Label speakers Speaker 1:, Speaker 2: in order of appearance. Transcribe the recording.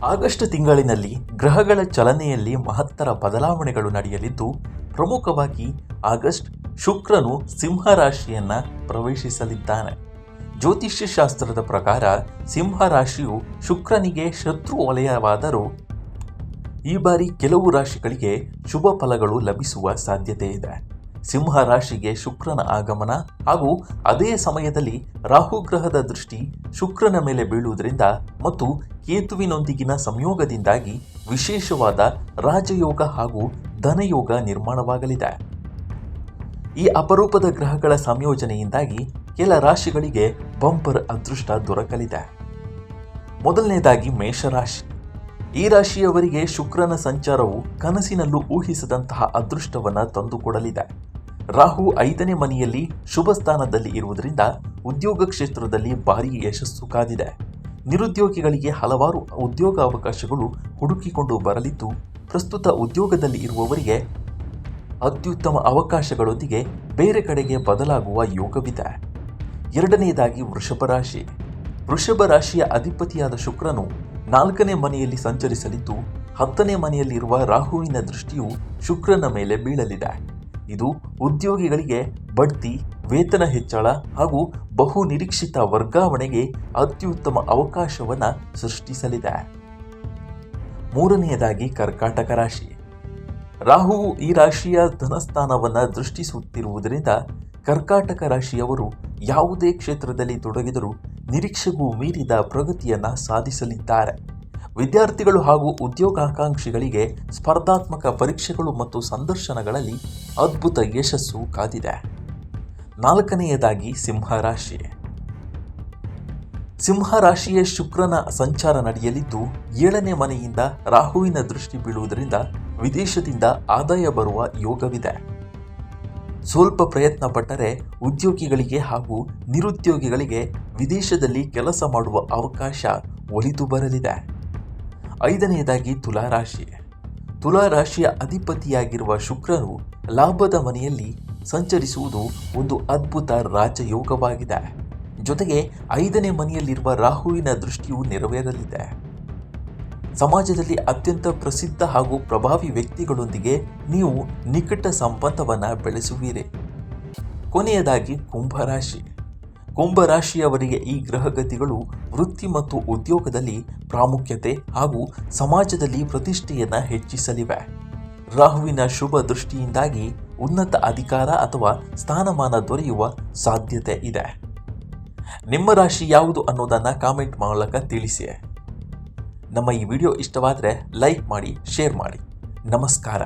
Speaker 1: August ತಿಂಗಳಿನಲ್ಲಿ ಗ್ರಹಗಳ ಚಲನೆಯಲ್ಲಿ ಮಹತ್ತರ ಬದಲಾವಣೆಗಳು ನಡೆಯಲಿದ್ದು, ಪ್ರಮುಖವಾಗಿ ಆಗಸ್ಟ್ ಶುಕ್ರನು ಸಿಂಹ ರಾಶಿಯನ್ನ ಪ್ರವೇಶಿಸಲಿದ್ದಾನೆ. ಜ್ಯೋತಿಷ್ಯ ಶಾಸ್ತ್ರದ ಪ್ರಕಾರ ಸಿಂಹ ರಾಶಿಯು ಶುಕ್ರನಿಗೆ ಶತ್ರು ವಲಯವಾದರೂ ಈ ಬಾರಿ ಕೆಲವು ರಾಶಿಗಳಿಗೆ ಶುಭ ಫಲಗಳು ಲಭಿಸುವ ಸಾಧ್ಯತೆ ಇದೆ. ಸಿಂಹ ರಾಶಿಗೆ ಶುಕ್ರನ ಆಗಮನ ಹಾಗೂ ಅದೇ ಸಮಯದಲ್ಲಿ ರಾಹು ಗ್ರಹದ ದೃಷ್ಟಿ ಶುಕ್ರನ ಮೇಲೆ ಬೀಳುವುದರಿಂದ ಮತ್ತು ಕೇತುವಿನೊಂದಿಗಿನ ಸಂಯೋಗದಿಂದಾಗಿ ವಿಶೇಷವಾದ ರಾಜಯೋಗ ಹಾಗೂ ಧನಯೋಗ ನಿರ್ಮಾಣವಾಗಲಿದೆ. ಈ ಅಪರೂಪದ ಗ್ರಹಗಳ ಸಂಯೋಜನೆಯಿಂದಾಗಿ ಕೆಲ ರಾಶಿಗಳಿಗೆ ಬಂಪರ್ ಅದೃಷ್ಟ ದೊರಕಲಿದೆ. ಮೊದಲನೇದಾಗಿ ಮೇಷರಾಶಿ. ಈ ರಾಶಿಯವರಿಗೆ ಶುಕ್ರನ ಸಂಚಾರವು ಕನಸಿನಲ್ಲೂ ಊಹಿಸದಂತಹ ಅದೃಷ್ಟವನ್ನು ತಂದುಕೊಡಲಿದೆ. ರಾಹು 5ನೇ ಮನೆಯಲ್ಲಿ ಶುಭ ಸ್ಥಾನದಲ್ಲಿ ಇರುವುದರಿಂದ ಉದ್ಯೋಗ ಕ್ಷೇತ್ರದಲ್ಲಿ ಭಾರೀ ಯಶಸ್ಸು ಕಾದಿದೆ. ನಿರುದ್ಯೋಗಿಗಳಿಗೆ ಹಲವಾರು ಉದ್ಯೋಗ ಅವಕಾಶಗಳು ಹುಡುಕಿಕೊಂಡು ಬರಲಿದ್ದು, ಪ್ರಸ್ತುತ ಉದ್ಯೋಗದಲ್ಲಿ ಇರುವವರಿಗೆ ಅತ್ಯುತ್ತಮ ಅವಕಾಶಗಳೊಂದಿಗೆ ಬೇರೆ ಕಡೆಗೆ ಬದಲಾಗುವ ಯೋಗವಿದೆ. ಎರಡನೆಯದಾಗಿ ವೃಷಭ ರಾಶಿ. ವೃಷಭ ರಾಶಿಯ ಅಧಿಪತಿಯಾದ ಶುಕ್ರನು 4ನೇ ಮನೆಯಲ್ಲಿ ಸಂಚರಿಸಲಿದ್ದು, 10ನೇ ಮನೆಯಲ್ಲಿರುವ ರಾಹುವಿನ ದೃಷ್ಟಿಯು ಶುಕ್ರನ ಮೇಲೆ ಬೀಳಲಿದೆ. ಇದು ಉದ್ಯೋಗಿಗಳಿಗೆ ಬಡ್ತಿ, ವೇತನ ಹೆಚ್ಚಳ ಹಾಗೂ ಬಹು ನಿರೀಕ್ಷಿತ ವರ್ಗಾವಣೆಗೆ ಅತ್ಯುತ್ತಮ ಅವಕಾಶವನ್ನು ಸೃಷ್ಟಿಸಲಿದೆ. ಮೂರನೆಯದಾಗಿ ಕರ್ಕಾಟಕ ರಾಶಿ. ರಾಹುವು ಈ ರಾಶಿಯ ಧನಸ್ಥಾನವನ್ನು ದೃಷ್ಟಿಸುತ್ತಿರುವುದರಿಂದ ಕರ್ಕಾಟಕ ರಾಶಿಯವರು ಯಾವುದೇ ಕ್ಷೇತ್ರದಲ್ಲಿ ತೊಡಗಿದರೂ ನಿರೀಕ್ಷೆಗೂ ಮೀರಿದ ಪ್ರಗತಿಯನ್ನು ಸಾಧಿಸಲಿದ್ದಾರೆ. ವಿದ್ಯಾರ್ಥಿಗಳು ಹಾಗೂ ಉದ್ಯೋಗಾಕಾಂಕ್ಷಿಗಳಿಗೆ ಸ್ಪರ್ಧಾತ್ಮಕ ಪರೀಕ್ಷೆಗಳು ಮತ್ತು ಸಂದರ್ಶನಗಳಲ್ಲಿ ಅದ್ಭುತ ಯಶಸ್ಸು ಕಾದಿದೆ. ನಾಲ್ಕನೆಯದಾಗಿ ಸಿಂಹರಾಶಿ. ಸಿಂಹರಾಶಿಯ ಶುಕ್ರನ ಸಂಚಾರ ನಡೆಯಲಿದ್ದು, 7ನೇ ಮನೆಯಿಂದ ರಾಹುವಿನ ದೃಷ್ಟಿ ಬೀಳುವುದರಿಂದ ವಿದೇಶದಿಂದ ಆದಾಯ ಬರುವ ಯೋಗವಿದೆ. ಸ್ವಲ್ಪ ಪ್ರಯತ್ನ ಪಟ್ಟರೆ ಉದ್ಯೋಗಿಗಳಿಗೆ ಹಾಗೂ ನಿರುದ್ಯೋಗಿಗಳಿಗೆ ವಿದೇಶದಲ್ಲಿ ಕೆಲಸ ಮಾಡುವ ಅವಕಾಶ ಒಲಿದು ಬರಲಿದೆ. 5ನೇದಾಗಿ ತುಲಾರಾಶಿ. ತುಲಾರಾಶಿಯ ಅಧಿಪತಿಯಾಗಿರುವ ಶುಕ್ರನು ಲಾಭದ ಮನೆಯಲ್ಲಿ ಸಂಚರಿಸುವುದು ಒಂದು ಅದ್ಭುತ ರಾಜಯೋಗವಾಗಿದೆ. ಜೊತೆಗೆ 5ನೇ ಮನೆಯಲ್ಲಿರುವ ರಾಹುವಿನ ದೃಷ್ಟಿಯು ನೆರವೇರಲಿದೆ. ಸಮಾಜದಲ್ಲಿ ಅತ್ಯಂತ ಪ್ರಸಿದ್ಧ ಹಾಗೂ ಪ್ರಭಾವಿ ವ್ಯಕ್ತಿಗಳೊಂದಿಗೆ ನೀವು ನಿಕಟ ಸಂಬಂಧವನ್ನು ಬೆಳೆಸುವಿರಿ. ಕೊನೆಯದಾಗಿ ಕುಂಭರಾಶಿ. ಕುಂಭರಾಶಿಯವರಿಗೆ ಈ ಗ್ರಹಗತಿಗಳು ವೃತ್ತಿ ಮತ್ತು ಉದ್ಯೋಗದಲ್ಲಿ ಪ್ರಾಮುಖ್ಯತೆ ಹಾಗೂ ಸಮಾಜದಲ್ಲಿ ಪ್ರತಿಷ್ಠೆಯನ್ನು ಹೆಚ್ಚಿಸಲಿವೆ. ರಾಹುವಿನ ಶುಭ ದೃಷ್ಟಿಯಿಂದಾಗಿ ಉನ್ನತ ಅಧಿಕಾರ ಅಥವಾ ಸ್ಥಾನಮಾನ ದೊರೆಯುವ ಸಾಧ್ಯತೆ ಇದೆ. ನಿಮ್ಮ ರಾಶಿ ಯಾವುದು ಅನ್ನೋದನ್ನು ಕಾಮೆಂಟ್ ಮೂಲಕ ತಿಳಿಸಿ. ನಮ್ಮ ಈ ವಿಡಿಯೋ ಇಷ್ಟವಾದರೆ ಲೈಕ್ ಮಾಡಿ, ಶೇರ್ ಮಾಡಿ. ನಮಸ್ಕಾರ.